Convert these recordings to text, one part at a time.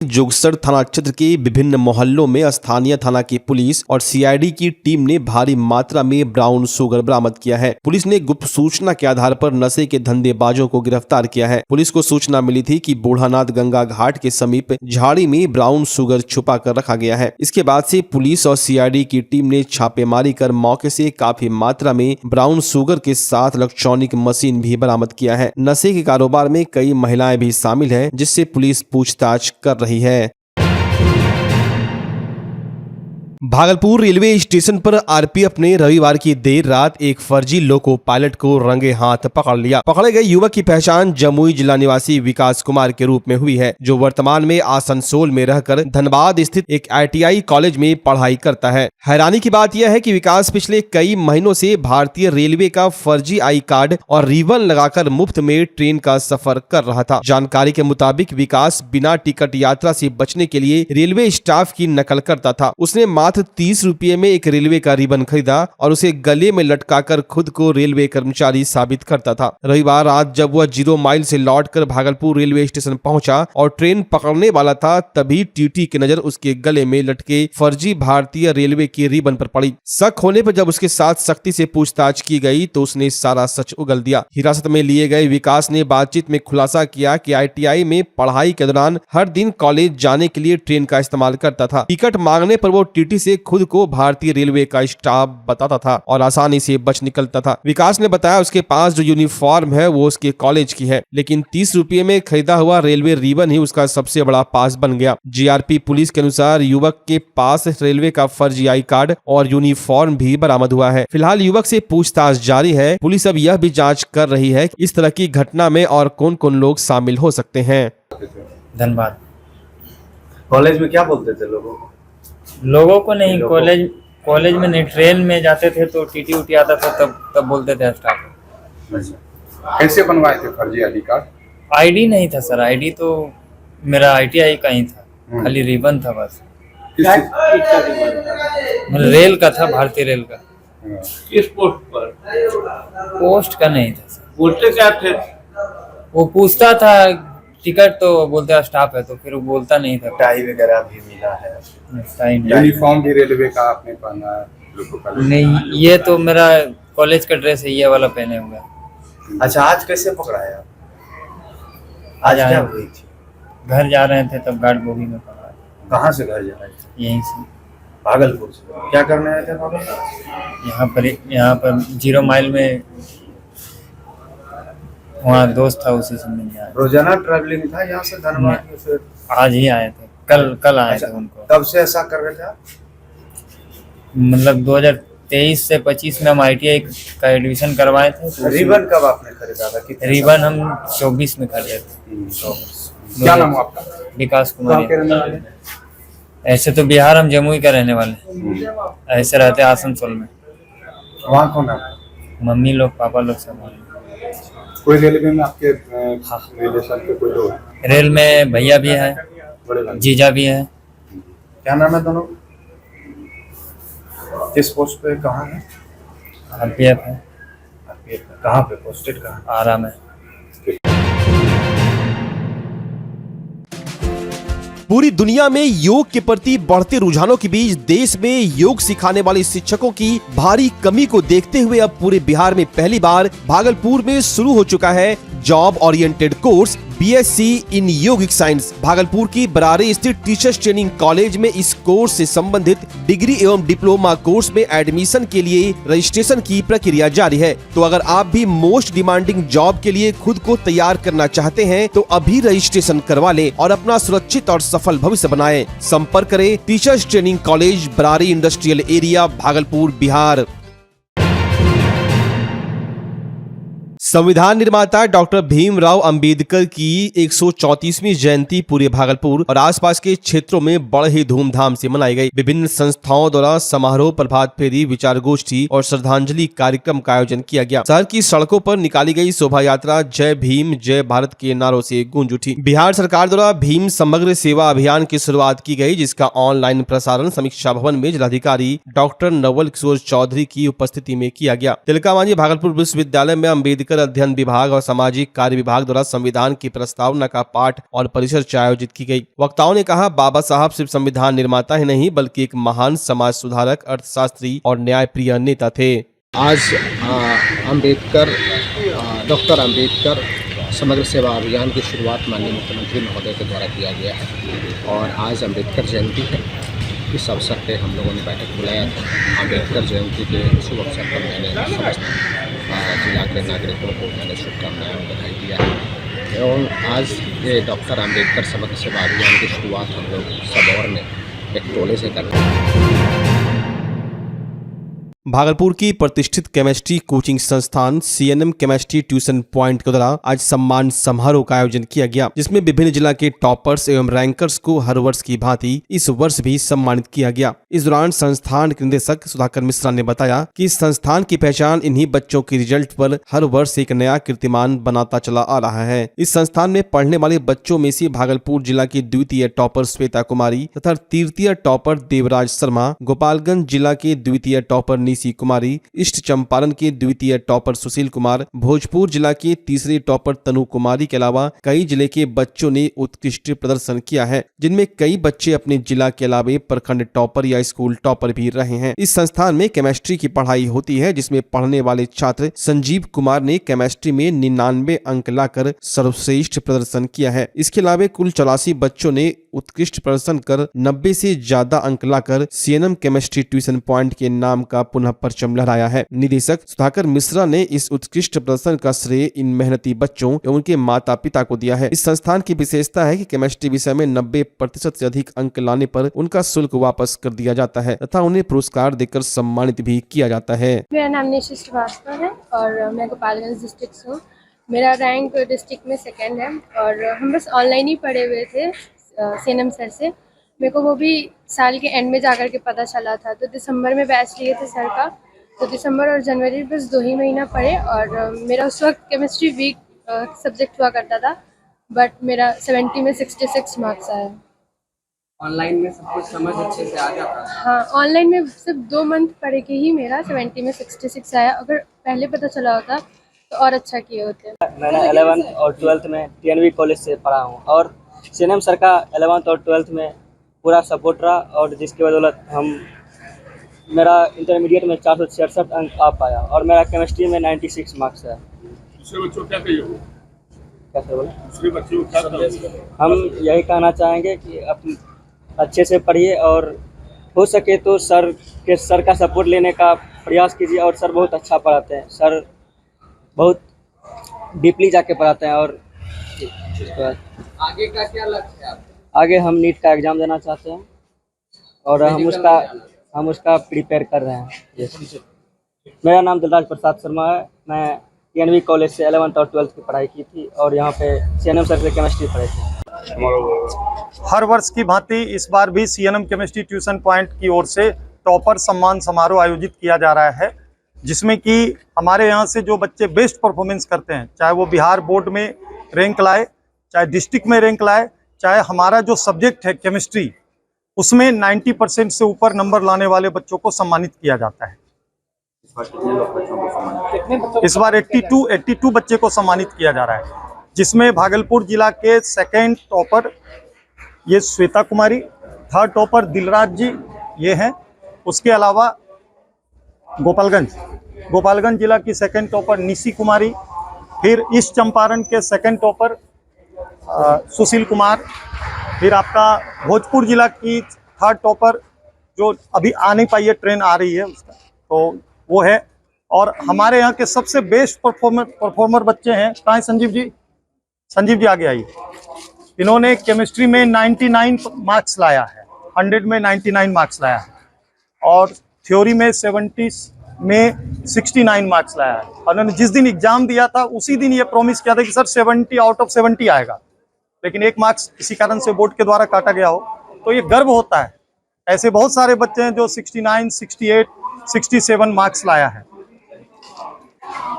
जोगसर थाना क्षेत्र के विभिन्न मोहल्लों में स्थानीय थाना की पुलिस और सीआईडी की टीम ने भारी मात्रा में ब्राउन शुगर बरामद किया है। पुलिस ने गुप्त सूचना के आधार पर नशे के धंधेबाजों को गिरफ्तार किया है। पुलिस को सूचना मिली थी कि बूढ़ानाथ गंगा घाट के समीप झाड़ी में ब्राउन शुगर छुपा कर रखा गया है। इसके बाद से पुलिस और सीआईडी की टीम ने छापेमारी कर मौके से काफी मात्रा में ब्राउन शुगर के साथ इलेक्ट्रॉनिक मशीन भी बरामद किया है। नशे के कारोबार में कई महिलाएं भी शामिल है, जिससे पुलिस पूछताछ कर रही है। भागलपुर रेलवे स्टेशन पर आरपीएफ ने रविवार की देर रात एक फर्जी लोको पायलट को रंगे हाथ पकड़ लिया। पकड़े गए युवक की पहचान जमुई जिला निवासी विकास कुमार के रूप में हुई है, जो वर्तमान में आसनसोल में रहकर धनबाद स्थित एक ITI कॉलेज में पढ़ाई करता है। हैरानी की बात यह है कि विकास पिछले कई महीनों से भारतीय रेलवे का फर्जी आई कार्ड और रिबन लगाकर मुफ्त में ट्रेन का सफर कर रहा था। जानकारी के मुताबिक विकास बिना टिकट यात्रा से बचने के लिए रेलवे स्टाफ की नकल करता था। उसने मात्र 30 रुपये में एक रेलवे का रिबन खरीदा और उसे गले में लटकाकर खुद को रेलवे कर्मचारी साबित करता था। रविवार रात जब वह 0 माइल से लौटकर भागलपुर रेलवे स्टेशन पहुंचा और ट्रेन पकड़ने वाला था, तभी टीटी की नजर उसके गले में लटके फर्जी भारतीय रेलवे के रिबन पर पड़ी। शक होने पर जब उसके साथ सख्ती से पूछताछ की गई तो उसने सारा सच उगल दिया। हिरासत में लिए गए विकास ने बातचीत में खुलासा किया कि ITI में पढ़ाई के दौरान हर दिन कॉलेज जाने के लिए ट्रेन का इस्तेमाल करता था। टिकट मांगने पर वो टीटी से खुद को भारतीय रेलवे का स्टाफ बताता था और आसानी से बच निकलता था। विकास ने बताया उसके पास जो यूनिफॉर्म है वो उसके कॉलेज की है, लेकिन 30 रुपये में खरीदा हुआ रेलवे रिबन ही उसका सबसे बड़ा पास बन गया। GRP पुलिस के अनुसार युवक के पास रेलवे का फर्जी आई कार्ड और यूनिफॉर्म भी बरामद हुआ है। फिलहाल युवक से पूछताछ जारी है। पुलिस अब यह भी जाँच कर रही है कि इस तरह की घटना में और कौन कौन लोग शामिल हो सकते हैं। धन्यवाद। कॉलेज में क्या बोलते थे लोगों को नहीं, कॉलेज में नहीं, ट्रेन में जाते थे तो टीटी उटी आता था तब बोलते थे स्टाफ। अच्छा, कैसे बनवाए थे फर्जी ID कार्ड? ID नहीं था सर, ID तो मेरा ITI का ही था, खाली रिबन था बस। मतलब रेल का था, भारतीय रेल का। किस पोस्ट पर? पोस्ट का नहीं था सर। बोलते क्या थे? वो पूछता था टिकट तो बोलते स्टाफ है, तो फिर वो बोलता नहीं था। टाई वगैरह भी मिला है, यूनिफॉर्म भी रेलवे का आपने पहना है? नहीं, ये तो मेरा कॉलेज का ड्रेस है, ये वाला पहने हुआ। अच्छा, आज कैसे पकड़ा है आप? आज क्या हुई थी? घर जा रहे थे तब गार्ड बोगी में पकड़ा। कहाँ से घर जा रहे थे? यहीं से, भागलपुर से। क्या करने आए थे भागलपुर? यहाँ पर 0 माइल में वहाँ दोस्त था, उसी से मिलने आए। रोजाना ट्रैवलिंग था यहाँ से धनबाद में? फिर आज ही आए थे, कल आए थे उनको। कब से ऐसा कर रहे थे आप? मतलब 2023 से 25 में हम ITI का एडमिशन करवाए थे। तो रिबन कब आपने खरीदा था? रिबन हम 24 में खरीदे थे। क्या नाम आपका? विकास कुमार। ऐसे तो बिहार, हम जमुई का रहने वाले, ऐसे रहते आसनसोल में। वहाँ कौन है? मम्मी लोग, पापा लोग सब। कोई रेलवे में आपके रिलेशन के कोई लोग? रेल में भैया भी है, जीजा भी है। क्या नाम है दोनों? किस पोस्ट पे, कहाँ है? RPF है। कहाँ पे पोस्टेड? कहाँ? आरा में। पूरी दुनिया में योग के प्रति बढ़ते रुझानों के बीच देश में योग सिखाने वाले शिक्षकों की भारी कमी को देखते हुए अब पूरे बिहार में पहली बार भागलपुर में शुरू हो चुका है जॉब ओरिएंटेड कोर्स BSc इन योगिक साइंस। भागलपुर की बरारी स्थित टीचर्स ट्रेनिंग कॉलेज में इस कोर्स से संबंधित डिग्री एवं डिप्लोमा कोर्स में एडमिशन के लिए रजिस्ट्रेशन की प्रक्रिया जारी है। तो अगर आप भी मोस्ट डिमांडिंग जॉब के लिए खुद को तैयार करना चाहते हैं तो अभी रजिस्ट्रेशन करवा लें और अपना सुरक्षित और सफल भविष्य बनाएं। संपर्क करें teachers training college, Barari industrial area, Bhagalpur, Bihar. संविधान निर्माता डॉक्टर भीमराव अंबेडकर की 134वीं जयंती पूरे भागलपुर और आसपास के क्षेत्रों में बड़े ही धूमधाम से मनाई गई। विभिन्न संस्थाओं द्वारा समारोह, प्रभात फेरी, विचार गोष्ठी और श्रद्धांजलि कार्यक्रम का आयोजन किया गया। शहर की सड़कों पर निकाली गई शोभा यात्रा जय भीम, जय भारत के नारों से गूंज उठी। बिहार सरकार द्वारा भीम समग्र सेवा अभियान की शुरुआत की गई, जिसका ऑनलाइन प्रसारण समीक्षा भवन में जिलाधिकारी डॉक्टर नवल किशोर चौधरी की उपस्थिति में किया गया। तिलका मांझी भागलपुर विश्वविद्यालय में अंबेडकर अध्ययन विभाग और सामाजिक कार्य विभाग द्वारा संविधान की प्रस्तावना का पाठ और परिचर्चा आयोजित की गई। वक्ताओं ने कहा, बाबा साहब सिर्फ संविधान निर्माता ही नहीं बल्कि एक महान समाज सुधारक, अर्थशास्त्री और न्यायप्रिय नेता थे। आज डॉक्टर अंबेडकर समग्र सेवा अभियान की शुरुआत माननीय मुख्यमंत्री महोदय के द्वारा किया गया है और आज अंबेडकर जयंती है। इस अवसर पे हम लोगों ने बैठक बुलाया था। अंबेडकर जयंती के शुभ अवसर पर मैंने समस्त जिला के नागरिकों को मैंने शुभकामनाएं और बधाई दिया है एवं आज ये डॉक्टर अंबेडकर समग्र सेवा अभियान की शुरुआत हम लोग सबौर में एक टोले से कर रहे हैं। भागलपुर की प्रतिष्ठित केमिस्ट्री कोचिंग संस्थान CNM केमिस्ट्री ट्यूशन पॉइंट के द्वारा आज सम्मान समारोह का आयोजन किया गया, जिसमें विभिन्न जिला के टॉपर्स एवं रैंकर्स को हर वर्ष की भांति इस वर्ष भी सम्मानित किया गया। इस दौरान संस्थान के निदेशक सुधाकर मिश्रा ने बताया कि इस संस्थान की पहचान इन्हीं बच्चों के रिजल्ट पर हर वर्ष एक नया कीर्तिमान बनाता चला आ रहा है। इस संस्थान में पढ़ने वाले बच्चों में से भागलपुर जिला की द्वितीय टॉपर श्वेता कुमारी तथा तृतीय टॉपर देवराज शर्मा, गोपालगंज जिला के द्वितीय टॉपर निशी कुमारी, ईस्ट चंपारण के द्वितीय टॉपर सुशील कुमार, भोजपुर जिला के तीसरे टॉपर तनु कुमारी के अलावा कई जिले के बच्चों ने उत्कृष्ट प्रदर्शन किया है, जिनमें कई बच्चे अपने जिला के अलावा प्रखंड टॉपर या स्कूल टॉपर भी रहे हैं। इस संस्थान में केमिस्ट्री की पढ़ाई होती है, जिसमें पढ़ने वाले छात्र संजीव कुमार ने केमिस्ट्री में 99 अंक लाकर सर्वश्रेष्ठ प्रदर्शन किया है। इसके अलावा कुल 84 बच्चों ने उत्कृष्ट प्रदर्शन कर 90 से ज्यादा अंक लाकर CNM केमिस्ट्री ट्यूशन पॉइंट के नाम का पुनः परचम लहराया है। निदेशक सुधाकर मिश्रा ने इस उत्कृष्ट प्रदर्शन का श्रेय इन मेहनती बच्चों एवं उनके माता पिता को दिया है। इस संस्थान की विशेषता है कि केमिस्ट्री विषय में 90% से अधिक अंक लाने पर उनका शुल्क वापस कर दिया जाता है तथा उन्हें पुरस्कार देकर सम्मानित भी किया जाता है। मेरा नाम निशी श्रीवास्तव है और मैं गोपालगंज डिस्ट्रिक्ट से हूँ। मेरा रैंक डिस्ट्रिक्ट में 2nd है और हम बस ऑनलाइन ही पढ़े हुए थे CNM सर से। मेरे को वो भी साल के एंड में जाकर के पता चला था, तो दिसंबर में बैच लिए थे सर का, तो दिसंबर और जनवरी बस 2 ही महीना पढ़े और मेरा उस वक्त केमिस्ट्री वीक सब्जेक्ट हुआ करता था, बट मेरा 70 में 66 मार्क्स आया। ऑनलाइन में सब कुछ समझ अच्छे से आ जाता है? हाँ, ऑनलाइन में सिर्फ 2 मंथ पढ़े के ही मेरा 70 में 66 आया। अगर पहले पता चला होता तो और अच्छा किए होते। मैंने 11th और 12th में TNV कॉलेज से पढ़ा हूँ और CNM सर का 11th और 12th में पूरा सपोर्ट रहा और जिसकी बदौलत मेरा इंटरमीडिएट में 466 अंक आ पाया और मेरा केमिस्ट्री में 96 मार्क्स है। दूसरे बच्चों क्या कहिए? कैसे बोले? दूसरे बच्चों को क्या कहिए? हम यही कहना चाहेंगे कि आप अच्छे से पढ़िए और हो सके तो सर का सपोर्ट लेने का प्रयास कीजिए और सर बहुत अच्छा पढ़ाते हैं। सर बहुत डीपली जाके पढ़ाते हैं और आगे का क्या लक्ष्य है? आगे हम नीट का एग्ज़ाम देना चाहते हैं और हम उसका प्रिपेयर कर रहे हैं। मेरा नाम दिलराज प्रसाद शर्मा है। मैं TNV कॉलेज से 11th और 12th की पढ़ाई की थी और यहाँ पे CNM सर से केमिस्ट्री पढ़ी थी। हर वर्ष की भांति इस बार भी CNM केमिस्ट्री ट्यूशन पॉइंट की ओर से टॉपर सम्मान समारोह आयोजित किया जा रहा है, जिसमें कि हमारे यहाँ से जो बच्चे बेस्ट परफॉर्मेंस करते हैं, चाहे वो बिहार बोर्ड में रैंक लाए, चाहे डिस्ट्रिक्ट में रैंक लाए, चाहे हमारा जो सब्जेक्ट है केमिस्ट्री उसमें 90% से ऊपर नंबर लाने वाले बच्चों को सम्मानित किया जाता है। इस बार 82 बच्चे को सम्मानित किया जा रहा है, जिसमें भागलपुर जिला के 2nd टॉपर ये श्वेता कुमारी, 3rd टॉपर दिलराज जी ये हैं। उसके अलावा गोपालगंज जिला की 2nd टॉपर निशी कुमारी, फिर ईस्ट चंपारण के 2nd टॉपर सुशील कुमार, फिर आपका भोजपुर जिला की 3rd टॉपर जो अभी आ नहीं पाई है, ट्रेन आ रही है उसका, तो वो है। और हमारे यहाँ के सबसे बेस्ट परफॉर्मर बच्चे हैं, कहाँ है संजीव जी आगे आइए। इन्होंने केमिस्ट्री में 99 मार्क्स लाया है, 100 में 99 मार्क्स लाया है और थ्योरी में 70 में 69 मार्क्स लाया है। उन्होंने जिस दिन एग्जाम दिया था उसी दिन ये प्रॉमिस किया था कि सर 70 आउट ऑफ 70 आएगा, लेकिन 1 मार्क्स किसी कारण से बोर्ड के द्वारा काटा गया हो, तो ये गर्व होता है। ऐसे बहुत सारे बच्चे हैं जो 69, 68, 67 मार्क्स लाया है।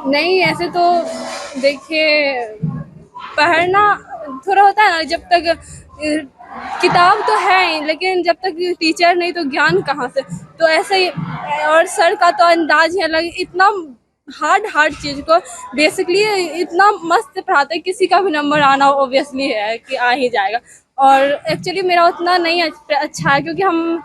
नहीं, ऐसे तो देखिए पढ़ना थोड़ा होता है ना, जब तक किताब तो है लेकिन जब तक टीचर नहीं तो ज्ञान कहाँ से, तो ऐसे ही। और सर का तो अंदाज ही अलग, इतना हार्ड चीज़ को बेसिकली इतना मस्त पढ़ाते हैं, किसी का भी नंबर आना ऑब्वियसली है कि आ ही जाएगा। और एक्चुअली मेरा उतना नहीं अच्छा है, क्योंकि हम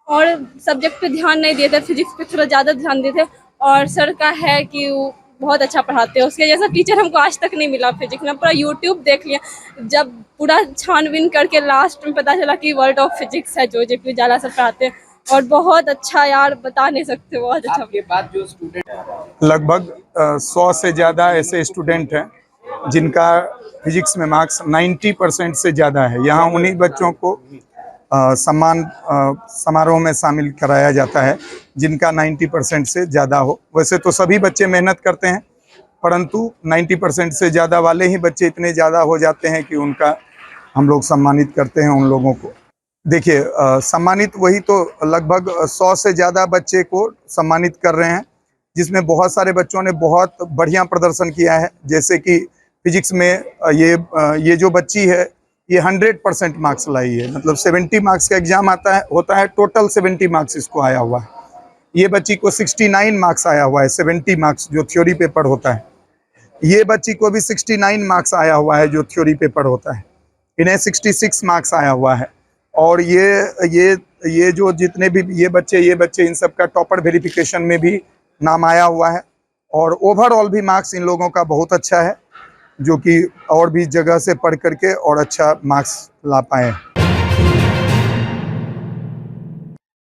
और सब्जेक्ट पे ध्यान नहीं देते, फिजिक्स पे थोड़ा ज़्यादा ध्यान देते। और सर का है कि वो बहुत अच्छा पढ़ाते हैं, उसके जैसा टीचर हमको आज तक नहीं मिला फिजिक्स में। पूरा यूट्यूब देख लिया, जब पूरा छानबीन करके लास्ट में पता चला कि वर्ल्ड ऑफ फिजिक्स है जो JP उजाला सर पढ़ाते हैं। और बहुत अच्छा यार, बता नहीं सकते, बहुत अच्छा। आपके बाद जो स्टूडेंट लगभग 100 से ज़्यादा ऐसे स्टूडेंट हैं जिनका फिजिक्स में मार्क्स 90% से ज़्यादा है। यहाँ उन्हीं बच्चों को सम्मान समारोह में शामिल कराया जाता है जिनका 90% से ज़्यादा हो। वैसे तो सभी बच्चे मेहनत करते हैं, परंतु 90% से ज़्यादा वाले ही बच्चे इतने ज़्यादा हो जाते हैं कि उनका हम लोग सम्मानित करते हैं उन लोगों को। देखिए, सम्मानित वही तो लगभग 100 से ज़्यादा बच्चे को सम्मानित कर रहे हैं, जिसमें बहुत सारे बच्चों ने बहुत बढ़िया प्रदर्शन किया है। जैसे कि फिजिक्स में ये जो बच्ची है ये 100% मार्क्स लाई है, मतलब 70 मार्क्स का एग्जाम होता है, टोटल 70 मार्क्स इसको आया हुआ है। ये बच्ची को 69 मार्क्स आया हुआ है, 70 मार्क्स जो थ्योरी पेपर होता है। ये बच्ची को भी 69 मार्क्स आया हुआ है जो थ्योरी पेपर होता है। इन्हें 66 मार्क्स आया हुआ है। और ये जो जितने भी ये बच्चे इन सब का टॉपर वेरिफिकेशन में भी नाम आया हुआ है। और ओवरऑल भी मार्क्स इन लोगों का बहुत अच्छा है, जो कि और भी जगह से पढ़ करके और अच्छा मार्क्स ला पाए।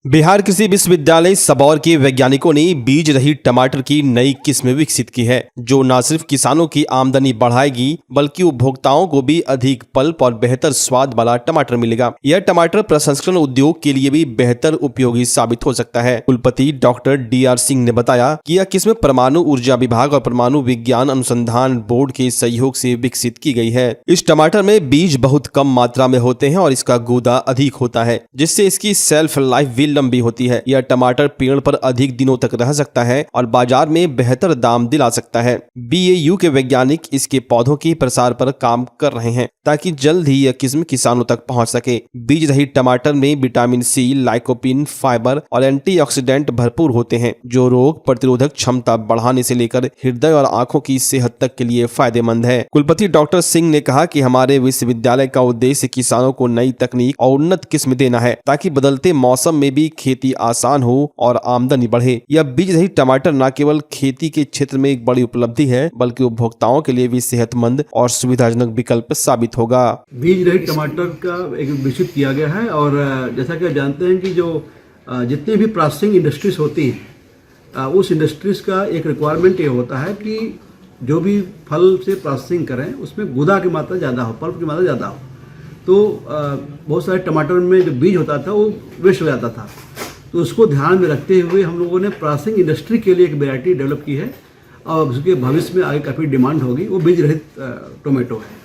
बिहार कृषि विश्वविद्यालय सबौर के वैज्ञानिकों ने बीज रहित टमाटर की नई किस्म विकसित की है, जो न सिर्फ किसानों की आमदनी बढ़ाएगी बल्कि उपभोक्ताओं को भी अधिक पल्प और बेहतर स्वाद वाला टमाटर मिलेगा। यह टमाटर प्रसंस्करण उद्योग के लिए भी बेहतर उपयोगी साबित हो सकता है। कुलपति डॉक्टर DR सिंह ने बताया कि यह किस्म परमाणु ऊर्जा विभाग और परमाणु विज्ञान अनुसंधान बोर्ड के सहयोग से विकसित की गई है। इस टमाटर में बीज बहुत कम मात्रा में होते हैं और इसका गूदा अधिक होता है, जिससे इसकी सेल्फ लाइफ भी लंबी होती है। यह टमाटर पेड़ पर अधिक दिनों तक रह सकता है और बाजार में बेहतर दाम दिला सकता है। BAU के वैज्ञानिक इसके पौधों के प्रसार पर काम कर रहे हैं ताकि जल्द ही यह किस्म किसानों तक पहुंच सके। बीज रहित टमाटर में विटामिन C, लाइकोपिन, फाइबर और एंटीऑक्सीडेंट भरपूर होते हैं, जो रोग प्रतिरोधक क्षमता बढ़ाने से लेकर हृदय और आंखों की सेहत तक के लिए फायदेमंद है। कुलपति डॉक्टर सिंह ने कहा कि हमारे विश्वविद्यालय का उद्देश्य किसानों को नई तकनीक और उन्नत किस्म देना है, ताकि बदलते मौसम में भी खेती आसान हो और आमदनी बढ़े। यह बीज रहित टमाटर न केवल खेती के क्षेत्र में एक बड़ी उपलब्धि है, बल्कि उपभोक्ताओं के लिए भी सेहतमंद और सुविधाजनक विकल्प साबित होगा। बीज रहित टमाटर का एक विकसित किया गया है। और जैसा कि आप जानते हैं कि जो जितनी भी प्रोसेसिंग इंडस्ट्रीज होती हैं, उस इंडस्ट्रीज का एक रिक्वायरमेंट ये होता है कि जो भी फल से प्रोसेसिंग करें उसमें गुदा की मात्रा ज़्यादा हो, पल्प की मात्रा ज़्यादा हो। तो बहुत सारे टमाटर में जो बीज होता था वो वेस्ट हो जाता था, तो उसको ध्यान में रखते हुए हम लोगों ने प्रोसेसिंग इंडस्ट्री के लिए एक वैरायटी डेवलप की है और उसके भविष्य में आगे काफ़ी डिमांड होगी। वो बीज रहित टोमेटो है।